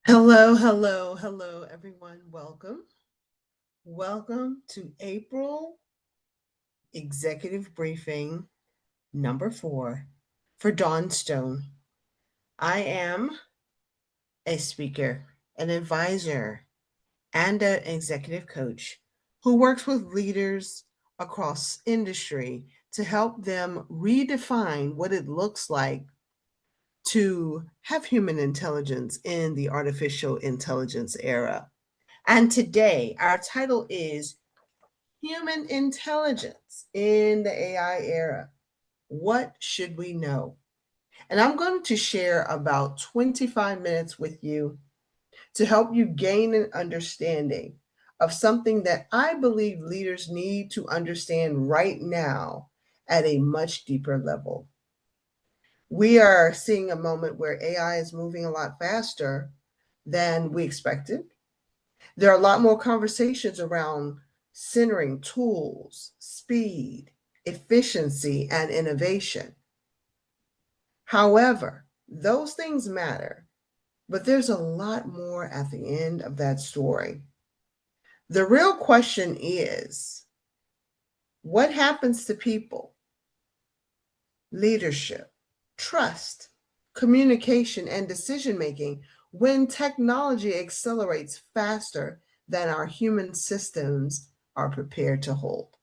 Hello, everyone. Welcome to April Executive Briefing number 4 for Dawn Stone. I am a speaker, an advisor, and an executive coach who works with leaders across industry to help them redefine what it looks like to have human intelligence in the artificial intelligence era. And today, our title is Human Intelligence in the AI Era. What should we know? And I'm going to share about 25 minutes with you to help you gain an understanding of something that I believe leaders need to understand right now at a much deeper level. We are seeing a moment where AI is moving a lot faster than we expected. There are a lot more conversations around centering tools, speed, efficiency, and innovation. However, those things matter, but there's a lot more at the end of that story. The real question is, what happens to people, leadership, trust, communication, and decision making when technology accelerates faster than our human systems are prepared to hold?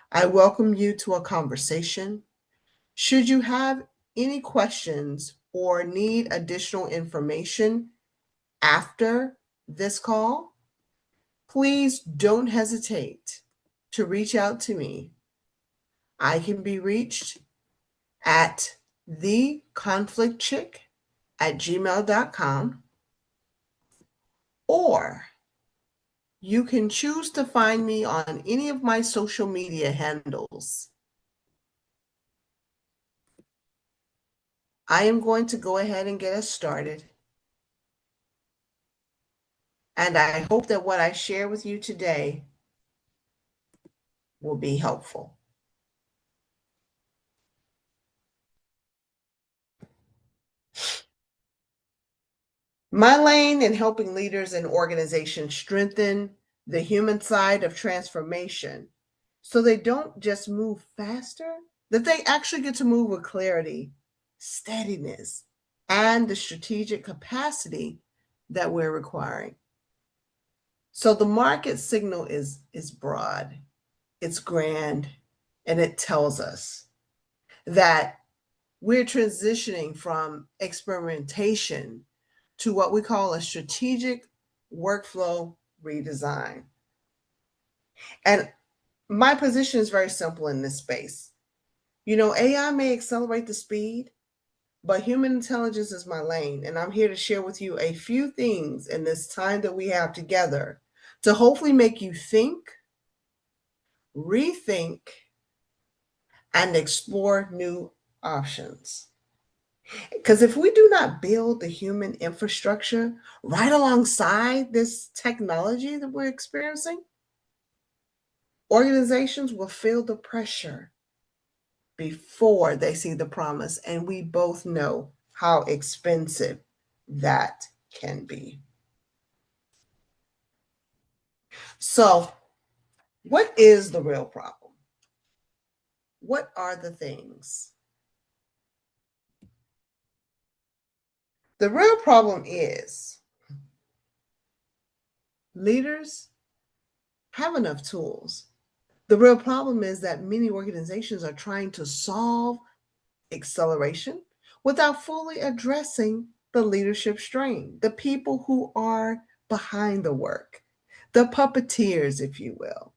I welcome you to a conversation. Should you have any questions or need additional information after this call, please don't hesitate to reach out to me. I can be reached at theconflictchick@gmail.com, or you can choose to find me on any of my social media handles. I am going to go ahead and get us started. And I hope that what I share with you today will be helpful. My lane in helping leaders and organizations strengthen the human side of transformation so they don't just move faster, that they actually get to move with clarity, steadiness, and the strategic capacity that we're requiring. So the market signal is broad, it's grand, and it tells us that we're transitioning from experimentation to what we call a strategic workflow redesign. And my position is very simple in this space. AI may accelerate the speed, but human intelligence is my lane. And I'm here to share with you a few things in this time that we have together to hopefully make you think, rethink, and explore new options. Because if we do not build the human infrastructure right alongside this technology that we're experiencing, organizations will feel the pressure before they see the promise. And we both know how expensive that can be. So, what is the real problem? What are the things? The real problem is leaders have enough tools. The real problem is that many organizations are trying to solve acceleration without fully addressing the leadership strain, the people who are behind the work, the puppeteers, if you will.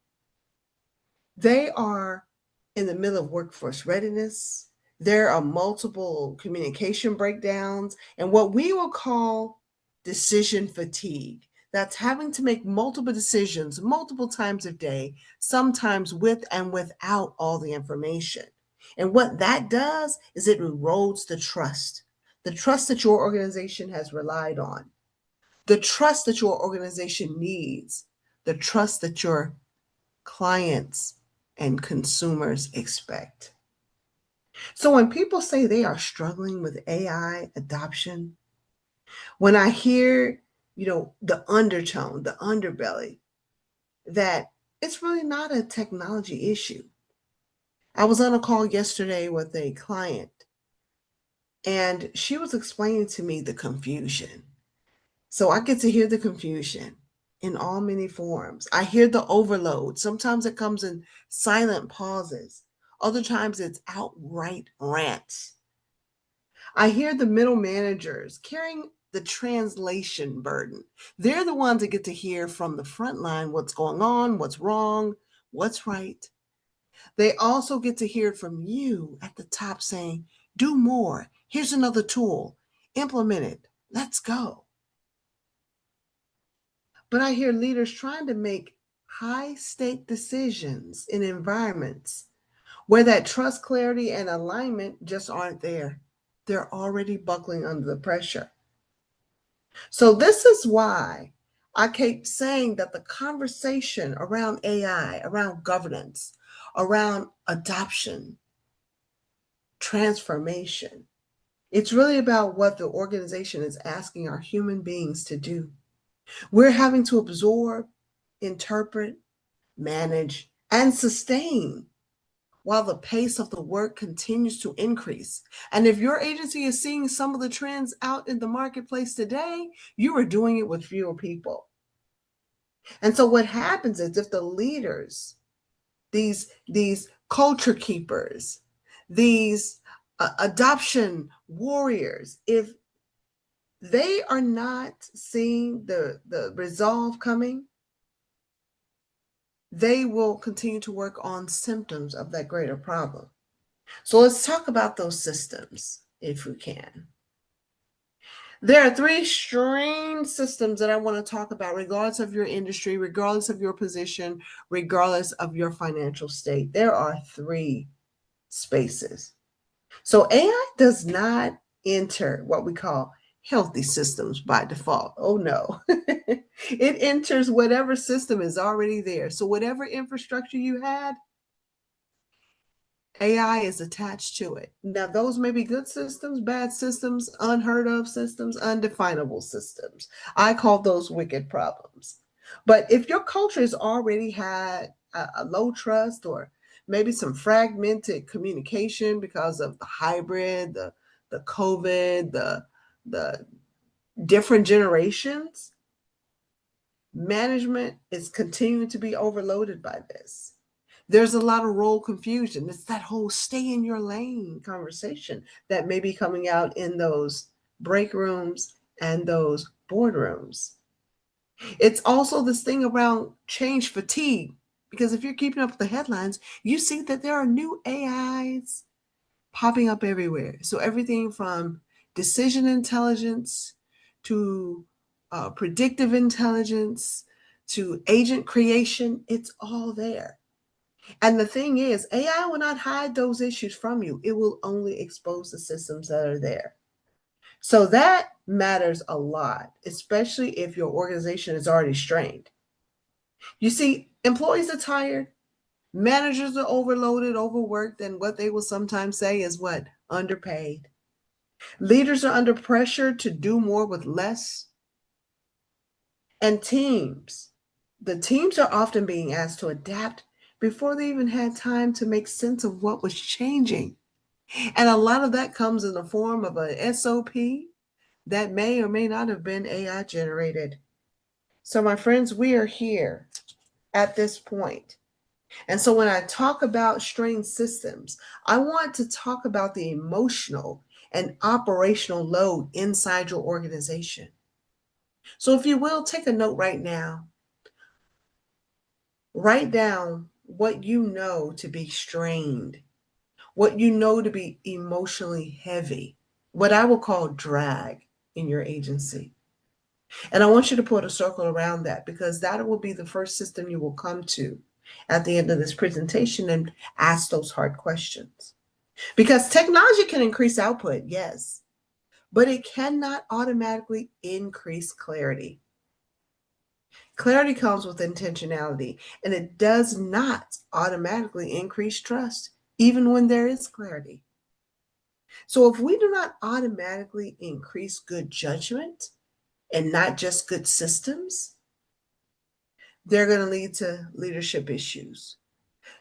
They are in the middle of workforce readiness. There are multiple communication breakdowns and what we will call decision fatigue. That's having to make multiple decisions multiple times a day, sometimes with and without all the information. And what that does is it erodes the trust that your organization has relied on, the trust that your organization needs, the trust that your clients and consumers expect. So when people say they are struggling with AI adoption, When I hear, the undertone, the underbelly, that it's really not a technology issue. I was on a call yesterday with a client, and she was explaining to me the confusion. So I get to hear the confusion in all many forms. I hear the overload. Sometimes it comes in silent pauses. Other times it's outright rants. I hear the middle managers carrying the translation burden. They're the ones that get to hear from the front line what's going on, what's wrong, what's right. They also get to hear it from you at the top saying, do more. Here's another tool. Implement it. Let's go. But I hear leaders trying to make high stake decisions in environments where that trust, clarity, and alignment just aren't there. They're already buckling under the pressure. So, this is why I keep saying that the conversation around AI, around governance, around adoption, transformation, it's really about what the organization is asking our human beings to do. We're having to absorb, interpret, manage, and sustain while the pace of the work continues to increase. And if your agency is seeing some of the trends out in the marketplace today, you are doing it with fewer people. And so what happens is if the leaders, these culture keepers, these adoption warriors, if they are not seeing the resolve coming, they will continue to work on symptoms of that greater problem. So let's talk about those systems if we can. There are three strange systems that I want to talk about, regardless of your industry, regardless of your position, regardless of your financial state. There are three spaces. So AI does not enter what we call healthy systems by default. Oh no. It enters whatever system is already there. So whatever infrastructure you had, AI is attached to it. Now, those may be good systems, bad systems, unheard of systems, undefinable systems. I call those wicked problems. But if your culture has already had a low trust or maybe some fragmented communication because of the hybrid, the COVID, the different generations, management is continuing to be overloaded by this. There's a lot of role confusion. It's that whole stay in your lane conversation that may be coming out in those break rooms and those boardrooms. It's also this thing around change fatigue, because if you're keeping up with the headlines, you see that there are new AIs popping up everywhere. So everything from decision intelligence to predictive intelligence to agent creation, it's all there. And the thing is, AI will not hide those issues from you. It will only expose the systems that are there. So that matters a lot, especially if your organization is already strained. You see, employees are tired, managers are overloaded, overworked, and what they will sometimes say is what? Underpaid. Leaders are under pressure to do more with less. And the teams are often being asked to adapt before they even had time to make sense of what was changing. And a lot of that comes in the form of an SOP that may or may not have been AI generated. So, my friends, we are here at this point. And so, when I talk about strained systems, I want to talk about the emotional and operational load inside your organization. So, if you will, take a note right now. Write down what you know to be strained, what you know to be emotionally heavy, what I will call drag in your agency. And I want you to put a circle around that, because that will be the first system you will come to at the end of this presentation and ask those hard questions. Because technology can increase output, yes, but it cannot automatically increase clarity. Clarity comes with intentionality, and it does not automatically increase trust, even when there is clarity. So if we do not automatically increase good judgment, and not just good systems, they're going to lead to leadership issues.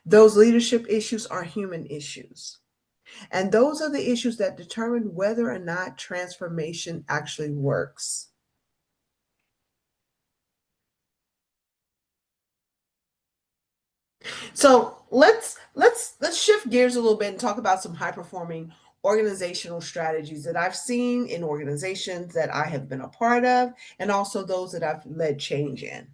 Those leadership issues are human issues. And those are the issues that determine whether or not transformation actually works. So let's shift gears a little bit and talk about some high performing organizational strategies that I've seen in organizations that I have been a part of, and also those that I've led change in.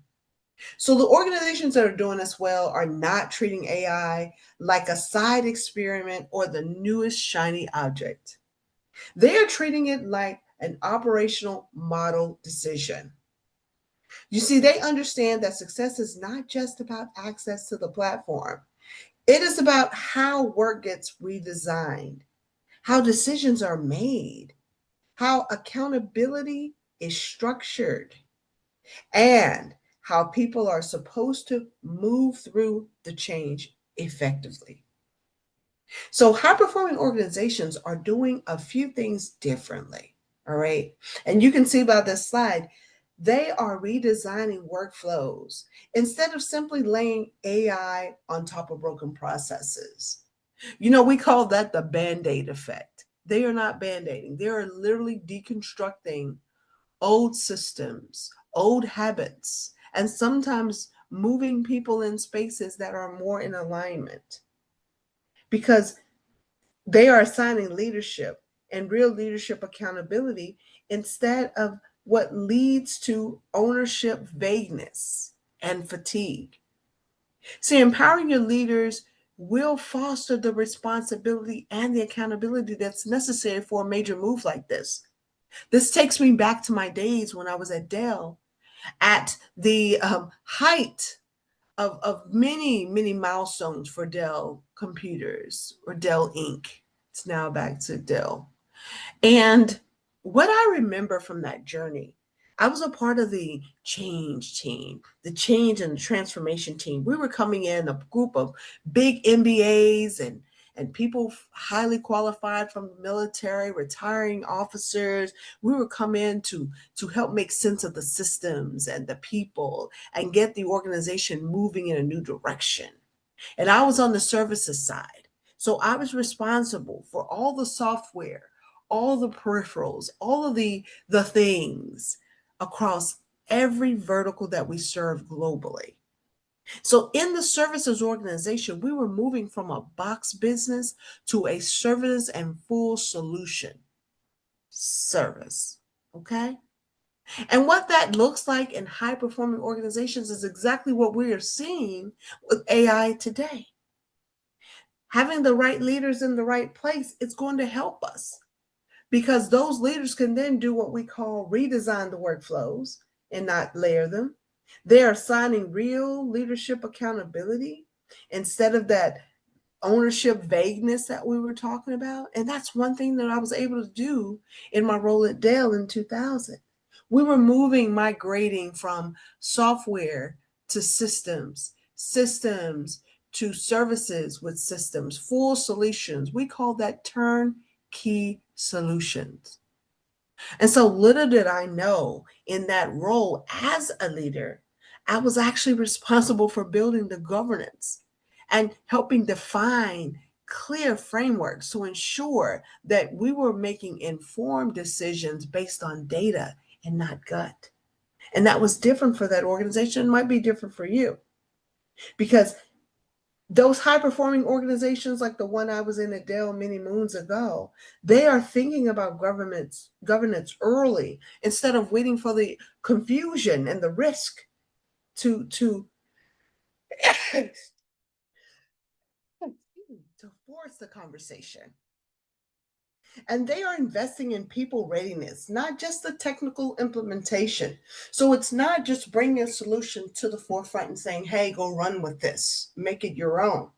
So the organizations that are doing this well are not treating AI like a side experiment or the newest shiny object. They are treating it like an operational model decision. You see, they understand that success is not just about access to the platform. It is about how work gets redesigned, how decisions are made, how accountability is structured, and how people are supposed to move through the change effectively. So, high performing organizations are doing a few things differently. All right. And you can see by this slide, they are redesigning workflows instead of simply laying AI on top of broken processes. We call that the band aid effect. They are not band aiding, they are literally deconstructing old systems, old habits, and sometimes moving people in spaces that are more in alignment because they are assigning leadership and real leadership accountability instead of what leads to ownership vagueness and fatigue. See, empowering your leaders will foster the responsibility and the accountability that's necessary for a major move like this. This takes me back to my days when I was at Dell at the height of many, many milestones for Dell computers or Dell Inc. It's now back to Dell. And what I remember from that journey, I was a part of the change team, the change and transformation team. We were coming in a group of big MBAs and people highly qualified from the military, retiring officers. We would come in to help make sense of the systems and the people and get the organization moving in a new direction. And I was on the services side. So I was responsible for all the software, all the peripherals, all of the things across every vertical that we serve globally. So in the services organization, we were moving from a box business to a service and full solution service. Okay. And what that looks like in high performing organizations is exactly what we are seeing with AI today. Having the right leaders in the right place is going to help us because those leaders can then do what we call redesign the workflows and not layer them. They're assigning real leadership accountability instead of that ownership vagueness that we were talking about. And that's one thing that I was able to do in my role at Dell in 2000. We were migrating from software to systems to services with systems, full solutions. We call that turnkey solutions. And so little did I know in that role as a leader, I was actually responsible for building the governance and helping define clear frameworks to ensure that we were making informed decisions based on data and not gut. And that was different for that organization. It might be different for you because those high performing organizations like the one I was in at Dell many moons ago, they are thinking about governance early instead of waiting for the confusion and the risk to to force the conversation. And they are investing in people readiness, not just the technical implementation. So it's not just bringing a solution to the forefront and saying, hey, go run with this, make it your own.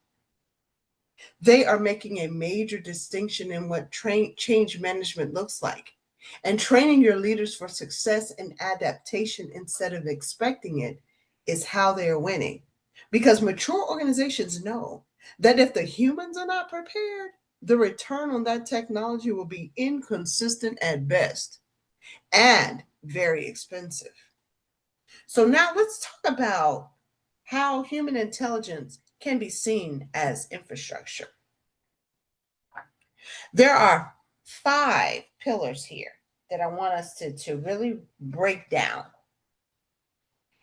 They are making a major distinction in what change management looks like. And training your leaders for success and adaptation instead of expecting it is how they are winning. Because mature organizations know that if the humans are not prepared, the return on that technology will be inconsistent at best. And very expensive. So now let's talk about how human intelligence can be seen as infrastructure. There are 5 pillars here that I want us to really break down.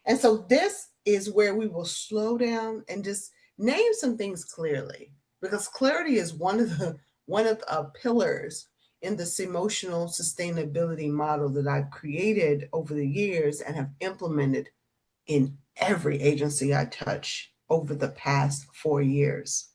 And so this is where we will slow down and just name some things clearly, because clarity is one of the pillars in this emotional sustainability model that I've created over the years and have implemented in every agency I touch over the past 4 years.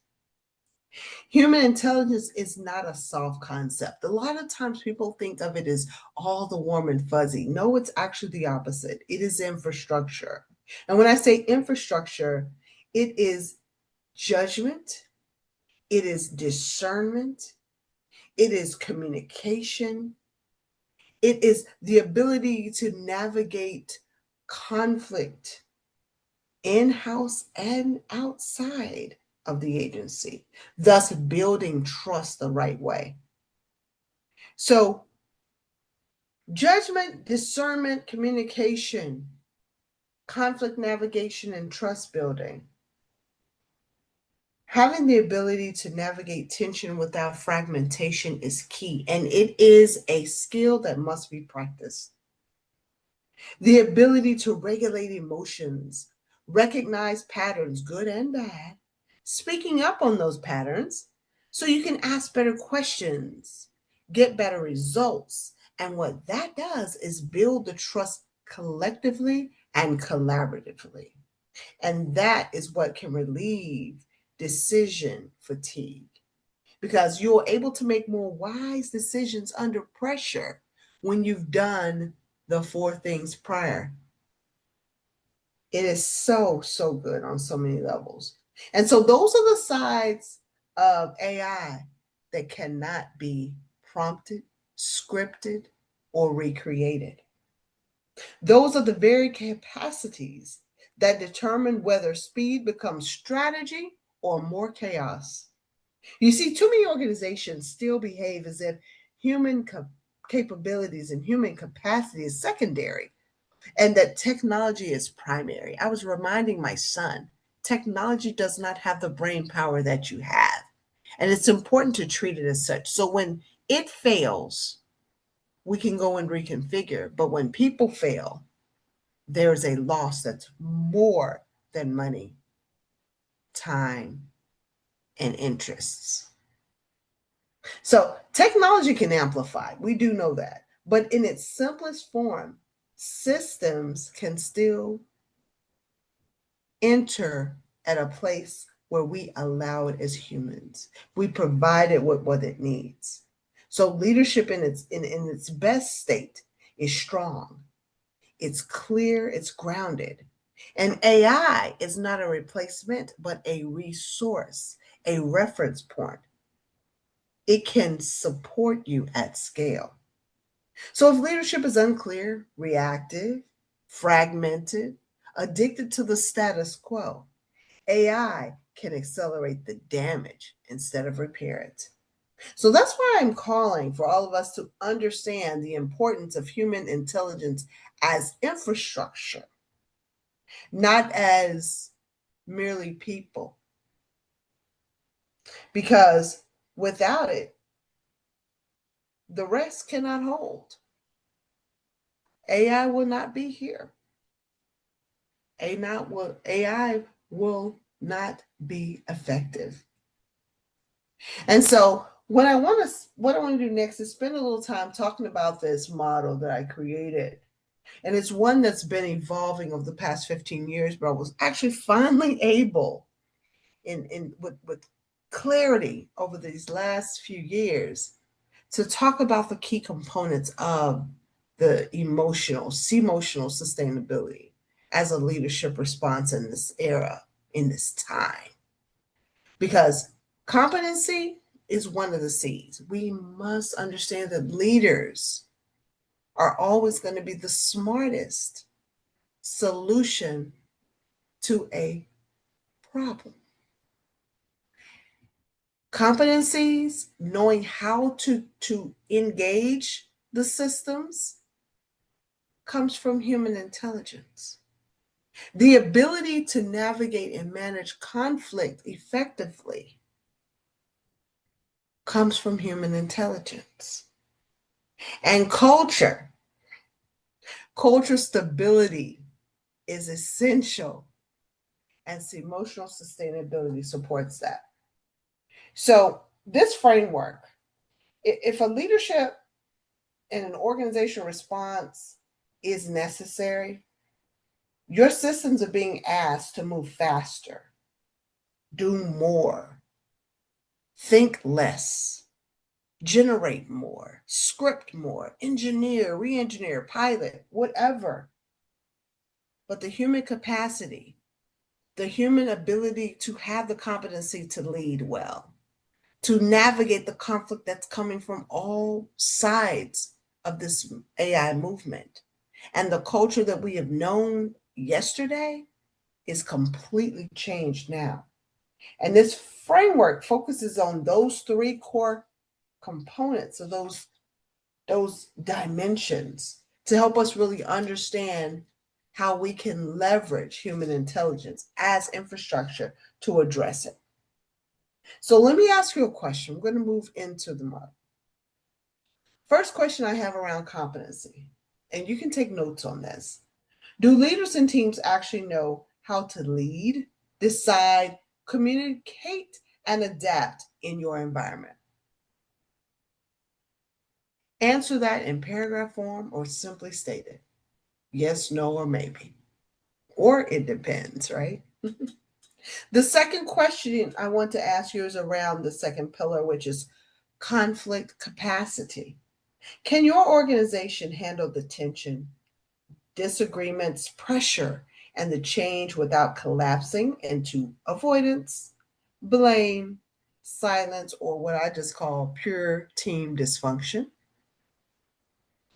Human intelligence is not a soft concept. A lot of times people think of it as all the warm and fuzzy. No, it's actually the opposite. It is infrastructure. And when I say infrastructure, it is judgment, it is discernment, it is communication, it is the ability to navigate conflict in-house and outside of the agency, thus building trust the right way. So, judgment, discernment, communication, conflict navigation, and trust building. Having the ability to navigate tension without fragmentation is key, and it is a skill that must be practiced. The ability to regulate emotions, recognize patterns, good and bad, speaking up on those patterns so you can ask better questions, get better results. And what that does is build the trust collectively and collaboratively. And that is what can relieve decision fatigue, because you're able to make more wise decisions under pressure when you've done the 4 things prior. It is so, so good on so many levels. And so those are the sides of AI that cannot be prompted, scripted, or recreated. Those are the very capacities that determine whether speed becomes strategy or more chaos. You see, too many organizations still behave as if human capabilities and human capacity is secondary and that technology is primary. I was reminding my son, technology does not have the brain power that you have. And it's important to treat it as such. So when it fails, we can go and reconfigure. But when people fail, there's a loss that's more than money, time, and interests. So technology can amplify. We do know that. But in its simplest form, systems can still enter at a place where we allow it as humans. We provide it with what it needs. So leadership in its best state is strong. It's clear, it's grounded. And AI is not a replacement, but a resource, a reference point. It can support you at scale. So if leadership is unclear, reactive, fragmented, addicted to the status quo, AI can accelerate the damage instead of repair it. So that's why I'm calling for all of us to understand the importance of human intelligence as infrastructure, not as merely people. Because without it, the rest cannot hold. AI will not be here. AI will not be effective. And so what I want to do next is spend a little time talking about this model that I created. And it's one that's been evolving over the past 15 years, but I was actually finally able with clarity over these last few years to talk about the key components of the emotional sustainability as a leadership response in this era, in this time. Because competency is one of the C's. We must understand that leaders are always going to be the smartest solution to a problem. Competencies, knowing how to engage the systems, comes from human intelligence. The ability to navigate and manage conflict effectively comes from human intelligence. And culture stability is essential, as emotional sustainability supports that. So, this framework, if a leadership and an organizational response is necessary, your systems are being asked to move faster, do more, think less, generate more, script more, engineer, re engineer, pilot, whatever. But the human capacity, the human ability to have the competency to lead well, to navigate the conflict that's coming from all sides of this AI movement. And the culture that we have known yesterday is completely changed now. And this framework focuses on those three core components of those dimensions to help us really understand how we can leverage human intelligence as infrastructure to address it. So let me ask you a question. I'm going to move into the model. First question I have around competency, and you can take notes on this. Do leaders and teams actually know how to lead, decide, communicate, and adapt in your environment? Answer that in paragraph form or simply state it. Yes, no, or maybe. Or it depends, right? The second question I want to ask you is around the second pillar, which is conflict capacity. Can your organization handle the tension, disagreements, pressure, and the change without collapsing into avoidance, blame, silence, or what I just call pure team dysfunction?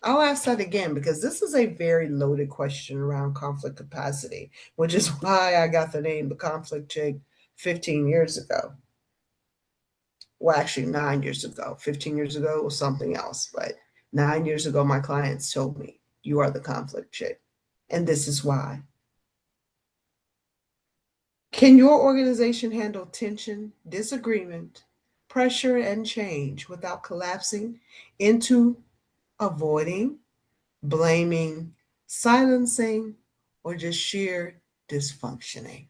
I'll ask that again because this is a very loaded question around conflict capacity, which is why I got the name the conflict chick 15 years ago. Well, actually, 9 years ago. 15 years ago was something else, but 9 years ago, my clients told me, you are the conflict chick. And this is why. Can your organization handle tension, disagreement, pressure, and change without collapsing into avoiding, blaming, silencing, or just sheer dysfunctioning?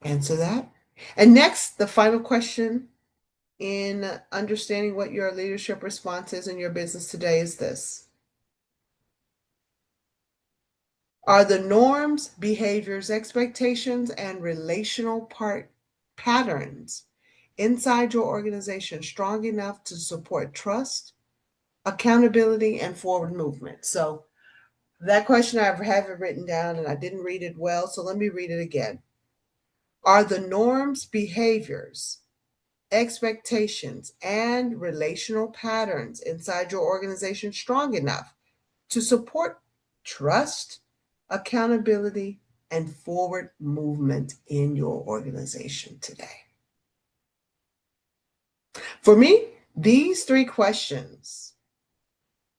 Answer that. And next, the final question in understanding what your leadership response is in your business today is this. Are the norms, behaviors, expectations, and relational patterns inside your organization strong enough to support trust, accountability, and forward movement? So that question I have it written down and I didn't read it well, so let me read it again. Are the norms, behaviors, expectations, and relational patterns inside your organization strong enough to support trust, accountability, and forward movement in your organization today? For me, these three questions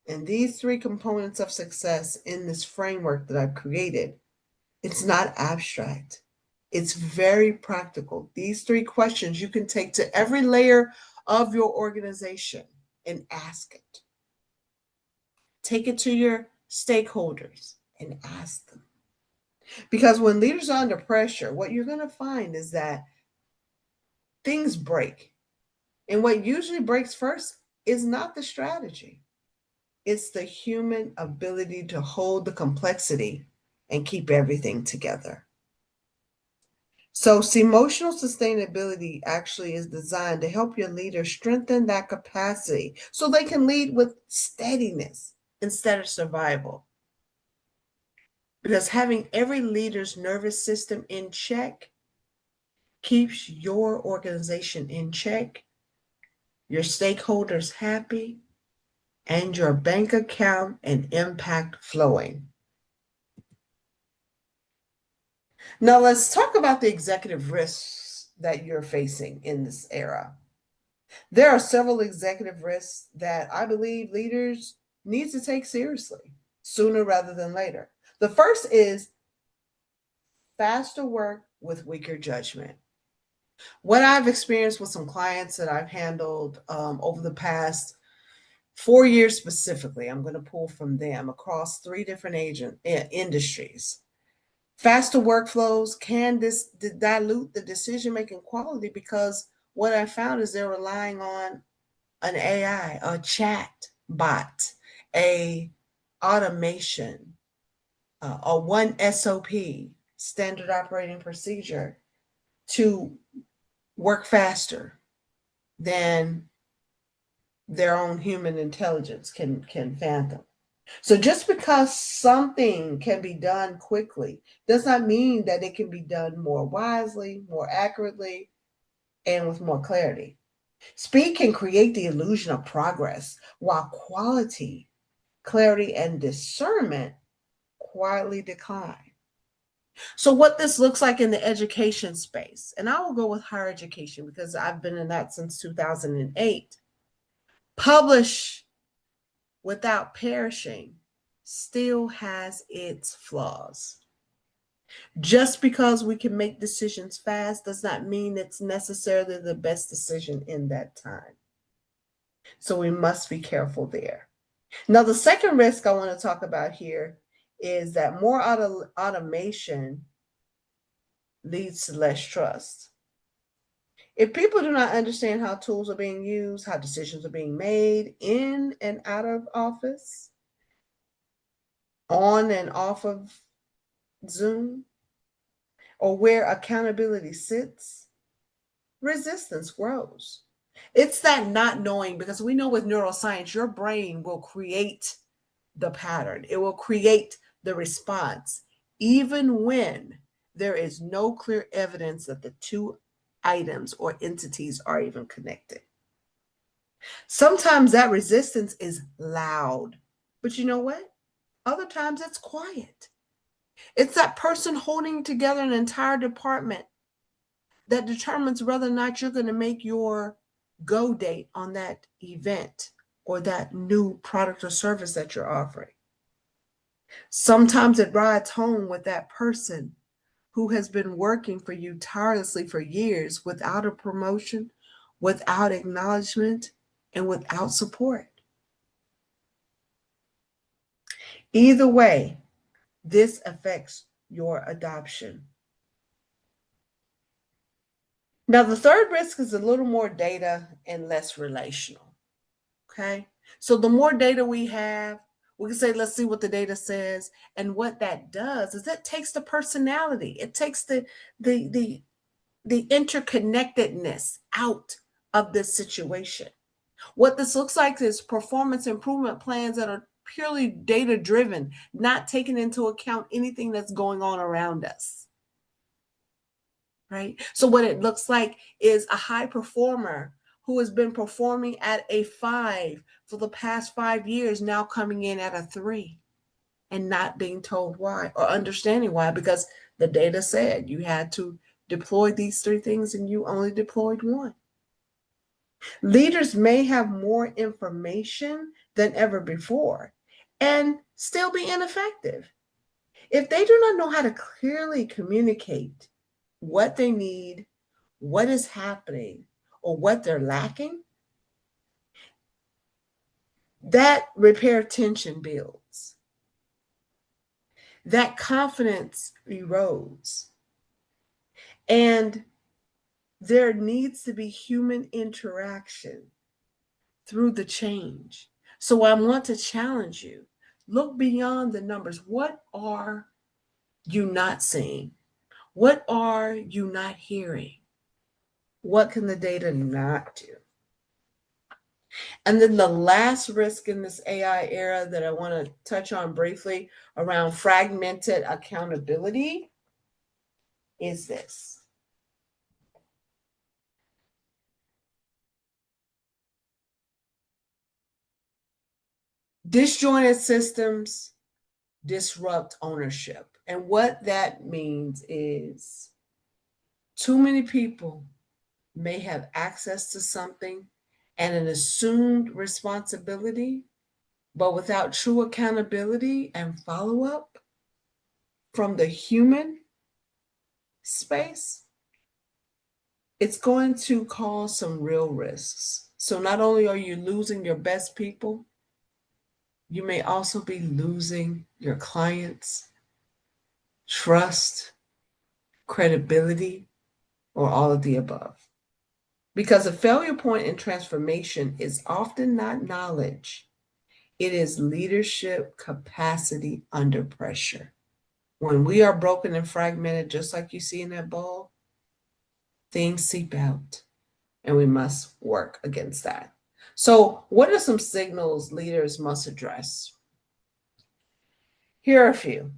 and these three components of success in this framework that I've created, it's not abstract. It's very practical. These three questions you can take to every layer of your organization and ask it. Take it to your stakeholders and ask them. Because when leaders are under pressure, what you're going to find is that things break. And what usually breaks first is not the strategy, it's the human ability to hold the complexity and keep everything together. So, emotional sustainability actually is designed to help your leaders strengthen that capacity so they can lead with steadiness instead of survival. Because having every leader's nervous system in check keeps your organization in check, your stakeholders happy, and your bank account and impact flowing. Now, let's talk about the executive risks that you're facing in this era. There are several executive risks that I believe leaders need to take seriously sooner rather than later. The first is faster work with weaker judgment. What I've experienced with some clients that I've handled over the past 4 years specifically, I'm going to pull from them across three different industries. Faster workflows can dilute the decision making quality because what I found is they're relying on an AI, a chat bot, a automation, a one SOP, standard operating procedure, to work faster than their own human intelligence can fathom. So just because something can be done quickly does not mean that it can be done more wisely, more accurately, and with more clarity. Speed can create the illusion of progress, while quality, clarity, and discernment quietly decline. So, what this looks like in the education space, and I will go with higher education because I've been in that since 2008. Publish without perishing still has its flaws. Just because we can make decisions fast does not mean it's necessarily the best decision in that time. So we must be careful there. Now, the second risk I want to talk about here is that more automation leads to less trust. If people do not understand how tools are being used, how decisions are being made in and out of office, on and off of Zoom, or where accountability sits, resistance grows. It's that not knowing, because we know with neuroscience, your brain will create the pattern, it will create the response, even when there is no clear evidence that the two items or entities are even connected. Sometimes that resistance is loud, but you know what? Other times it's quiet. It's that person holding together an entire department that determines whether or not you're going to make your go date on that event or that new product or service that you're offering. Sometimes it rides home with that person who has been working for you tirelessly for years without a promotion, without acknowledgement, and without support. Either way, this affects your adoption. Now, the third risk is a little more data and less relational. Okay. So the more data we have, we can say, let's see what the data says. And what that does is it takes the personality, it takes the the the interconnectedness out of this situation. What this looks like is performance improvement plans that are purely data driven, not taking into account anything that's going on around us. Right? So what it looks like is a high performer who has been performing at a 5 for the past 5 years now coming in at a 3 and not being told why or understanding why, because the data said you had to deploy these 3 things and you only deployed 1. Leaders may have more information than ever before and still be ineffective. If they do not know how to clearly communicate what they need, what is happening, or what they're lacking, that repair tension builds. That confidence erodes. And there needs to be human interaction through the change. So I want to challenge you. Look beyond the numbers. What are you not seeing? What are you not hearing? What can the data not do? And then the last risk in this AI era that I want to touch on briefly around fragmented accountability is this. Disjointed systems disrupt ownership. And what that means is too many people may have access to something and an assumed responsibility, but without true accountability and follow up from the human space, it's going to cause some real risks. So not only are you losing your best people, you may also be losing your clients, trust, credibility, or all of the above. Because a failure point in transformation is often not knowledge, it is leadership capacity under pressure. When we are broken and fragmented, just like you see in that ball, things seep out, and we must work against that. So, what are some signals leaders must address? Here are a few.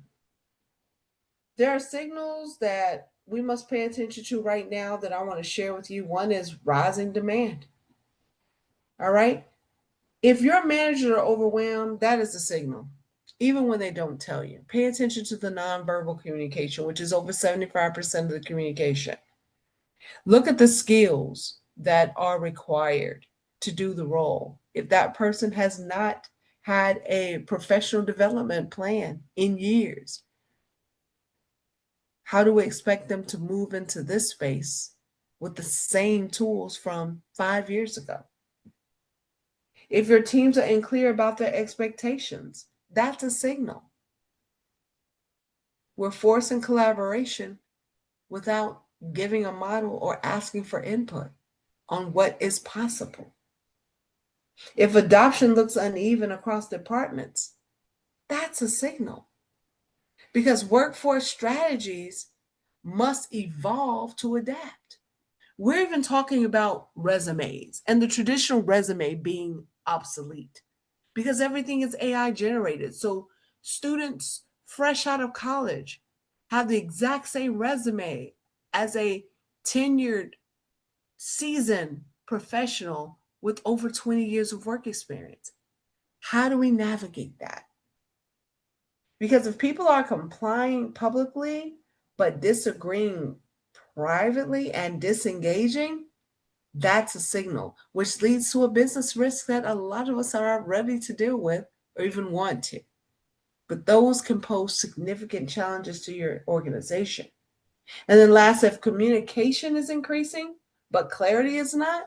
There are signals that we must pay attention to right now that I want to share with you. One is rising demand. All right. If your managers are overwhelmed, that is a signal, even when they don't tell you. Pay attention to the nonverbal communication, which is over 75% of the communication. Look at the skills that are required to do the role. If that person has not had a professional development plan in years, how do we expect them to move into this space with the same tools from 5 years ago? If your teams are unclear about their expectations, that's a signal. We're forcing collaboration without giving a model or asking for input on what is possible. If adoption looks uneven across departments, that's a signal. Because workforce strategies must evolve to adapt. We're even talking about resumes and the traditional resume being obsolete because everything is AI generated. So students fresh out of college have the exact same resume as a tenured, seasoned professional with over 20 years of work experience. How do we navigate that? Because if people are complying publicly but disagreeing privately and disengaging, that's a signal, which leads to a business risk that a lot of us are not ready to deal with or even want to. But those can pose significant challenges to your organization. And then last, if communication is increasing, but clarity is not,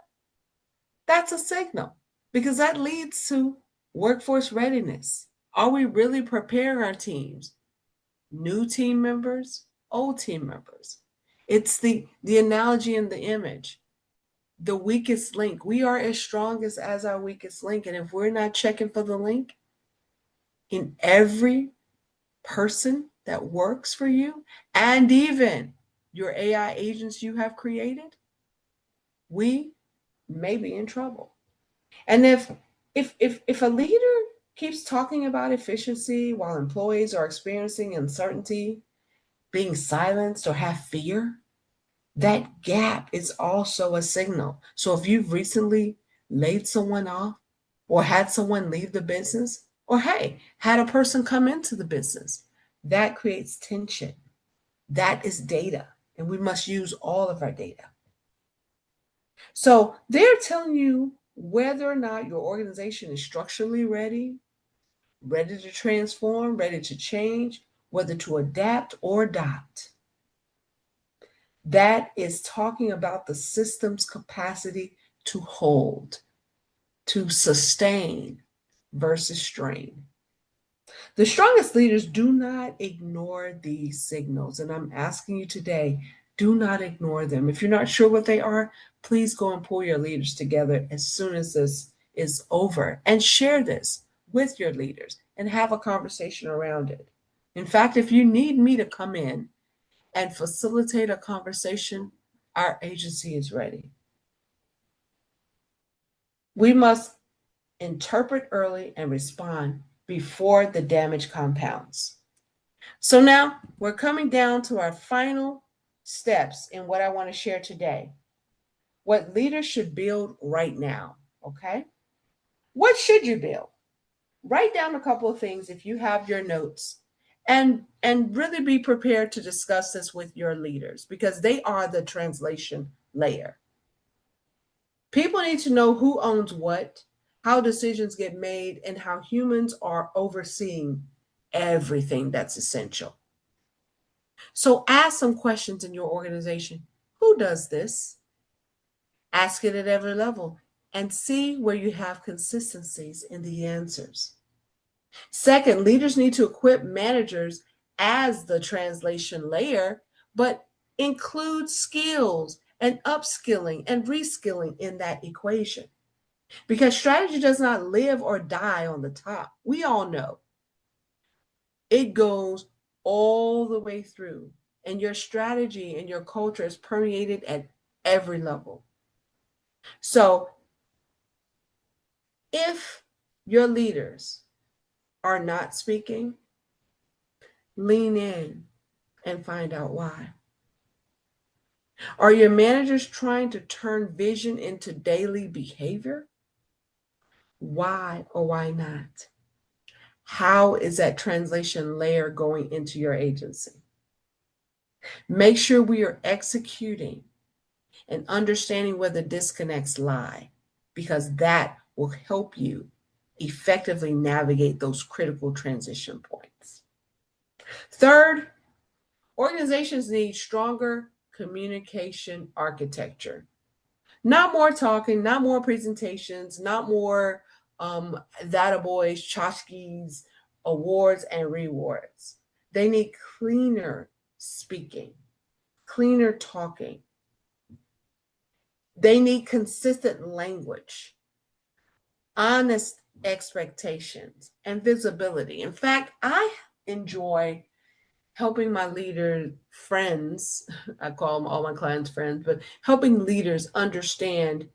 that's a signal because that leads to workforce readiness. Are we really preparing our teams? New team members, old team members. It's the analogy and the image. The weakest link. We are as strong as our weakest link. And if we're not checking for the link in every person that works for you, and even your AI agents you have created, we may be in trouble. And if a leader keeps talking about efficiency while employees are experiencing uncertainty, being silenced, or have fear, that gap is also a signal. So if you've recently laid someone off or had someone leave the business, or hey, had a person come into the business, that creates tension. That is data, and we must use all of our data. So they're telling you whether or not your organization is structurally ready, ready to transform, ready to change, whether to adapt or adopt. That is talking about the system's capacity to hold, to sustain versus strain. The strongest leaders do not ignore these signals. And I'm asking you today, do not ignore them. If you're not sure what they are, please go and pull your leaders together as soon as this is over and share this with your leaders and have a conversation around it. In fact, if you need me to come in and facilitate a conversation, our agency is ready. We must interpret early and respond before the damage compounds. So now we're coming down to our final steps in what I want to share today. What leaders should build right now, okay? What should you build? Write down a couple of things if you have your notes and really be prepared to discuss this with your leaders because they are the translation layer. People need to know who owns what, how decisions get made, and how humans are overseeing everything that's essential. So ask some questions in your organization. Who does this? Ask it at every level and see where you have consistencies in the answers. Second, leaders need to equip managers as the translation layer, but include skills and upskilling and reskilling in that equation. Because strategy does not live or die on the top. We all know it goes all the way through, and your strategy and your culture is permeated at every level. So if your leaders are not speaking, lean in and find out why. Are your managers trying to turn vision into daily behavior? Why or why not? How is that translation layer going into your agency? Make sure we are executing and understanding where the disconnects lie, because that will help you effectively navigate those critical transition points. Third, organizations need stronger communication architecture. Not more talking, not more presentations, not more that boys, tchotchkes, awards, and rewards. They need cleaner speaking, cleaner talking. They need consistent language, honest expectations, and visibility. In fact, I enjoy helping my leader friends, I call them all my clients friends, but helping leaders understand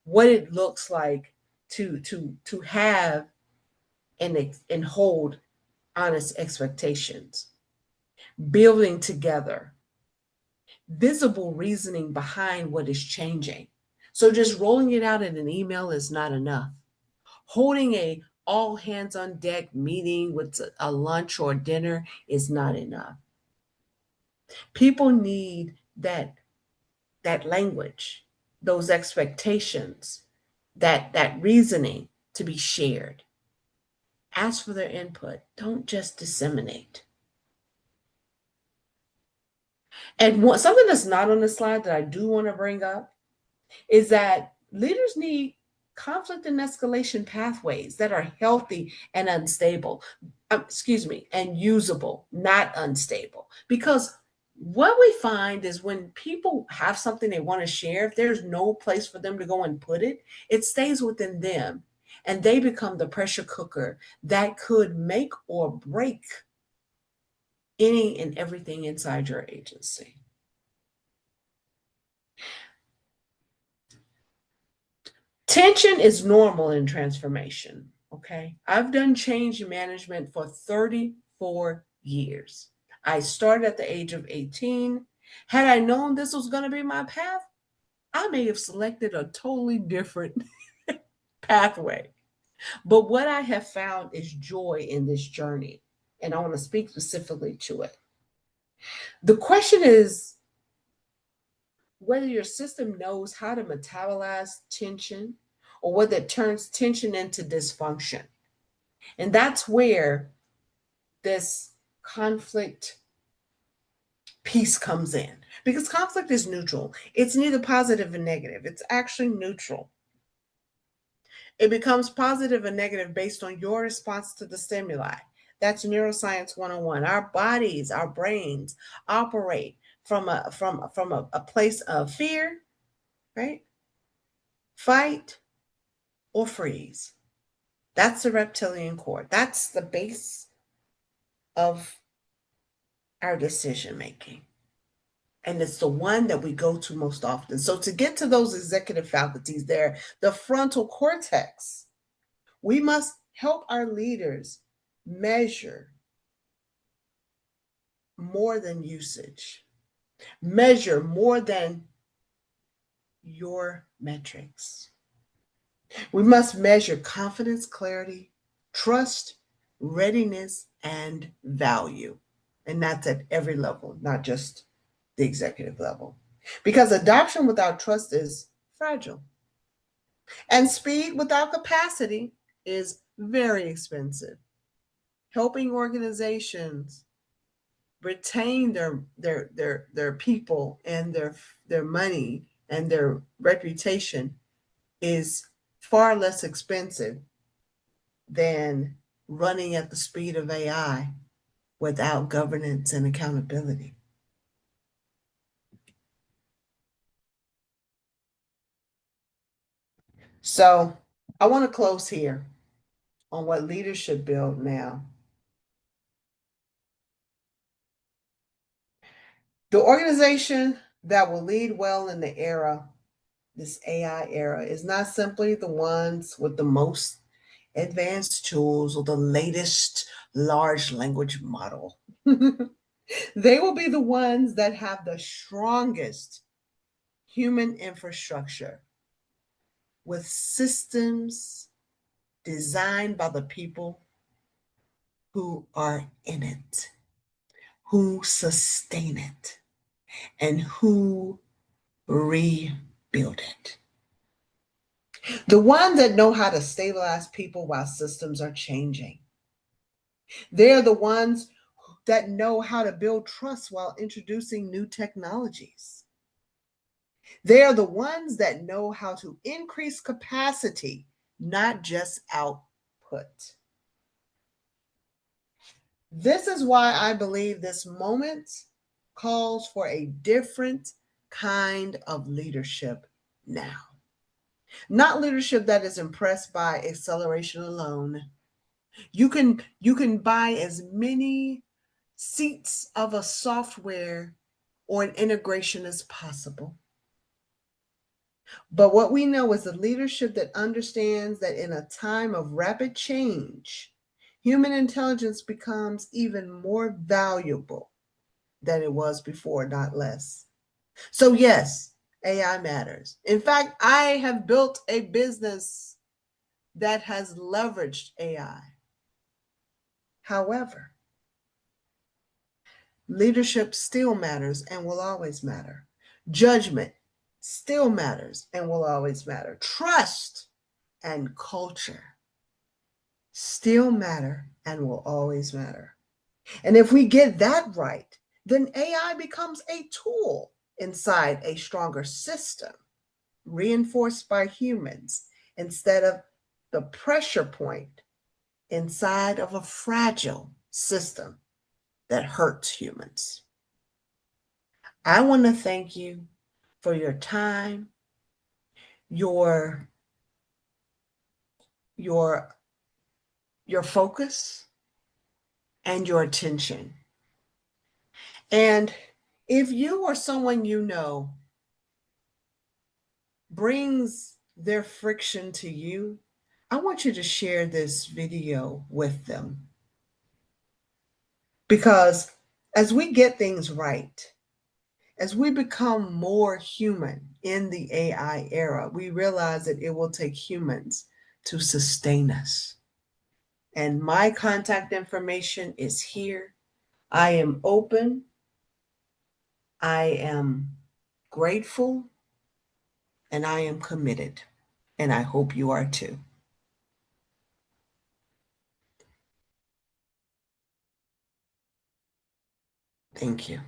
what it looks like to have and hold honest expectations, building together, visible reasoning behind what is changing. So just rolling it out in an email is not enough. Holding a all hands on deck meeting with a lunch or dinner is not enough. People need that language, those expectations, that reasoning to be shared. Ask for their input. Don't just disseminate. And something that's not on the slide that I do want to bring up is that leaders need conflict and escalation pathways that are healthy and unstable. And usable, not unstable. Because what we find is when people have something they want to share, if there's no place for them to go and put it, it stays within them. And they become the pressure cooker that could make or break any and everything inside your agency. Tension is normal in transformation. Okay. I've done change management for 34 years. I started at the age of 18. Had I known this was going to be my path, I may have selected a totally different pathway. But what I have found is joy in this journey. And I want to speak specifically to it. The question is whether your system knows how to metabolize tension or whether it turns tension into dysfunction. And that's where this conflict piece comes in, because conflict is neutral. It's neither positive or negative, it's actually neutral. It becomes positive or negative based on your response to the stimuli. That's neuroscience 101. Our bodies, our brains operate from a place of fear, right? Fight or freeze. That's the reptilian core. That's the base of our decision making. And it's the one that we go to most often. So to get to those executive faculties there, the frontal cortex, we must help our leaders measure more than usage, measure more than your metrics. We must measure confidence, clarity, trust, readiness, and value. And that's at every level, not just the executive level. Because adoption without trust is fragile. And speed without capacity is very expensive. Helping organizations retain their people and their money and their reputation is far less expensive than running at the speed of AI without governance and accountability. So I want to close here on what leaders should build now. The organization that will lead well in the era, this AI era, is not simply the ones with the most advanced tools or the latest large language model. They will be the ones that have the strongest human infrastructure with systems designed by the people who are in it, who sustain it, and who rebuild it. The ones that know how to stabilize people while systems are changing. They're the ones that know how to build trust while introducing new technologies. They are the ones that know how to increase capacity, not just output. This is why I believe this moment calls for a different kind of leadership now. Not leadership that is impressed by acceleration alone. You can buy as many seats of a software or an integration as possible. But what we know is a leadership that understands that in a time of rapid change, human intelligence becomes even more valuable than it was before, not less. So, yes, AI matters. In fact, I have built a business that has leveraged AI. However, leadership still matters and will always matter. Judgment still matters and will always matter. Trust and culture still matter and will always matter. And if we get that right, then AI becomes a tool inside a stronger system, reinforced by humans, instead of the pressure point inside of a fragile system that hurts humans. I want to thank you for your time, your your your focus, and your attention. And if you or someone you know brings their friction to you, I want you to share this video with them. Because as we get things right, as we become more human in the AI era, we realize that it will take humans to sustain us. And my contact information is here. I am open. I am grateful. And I am committed. And I hope you are too. Thank you.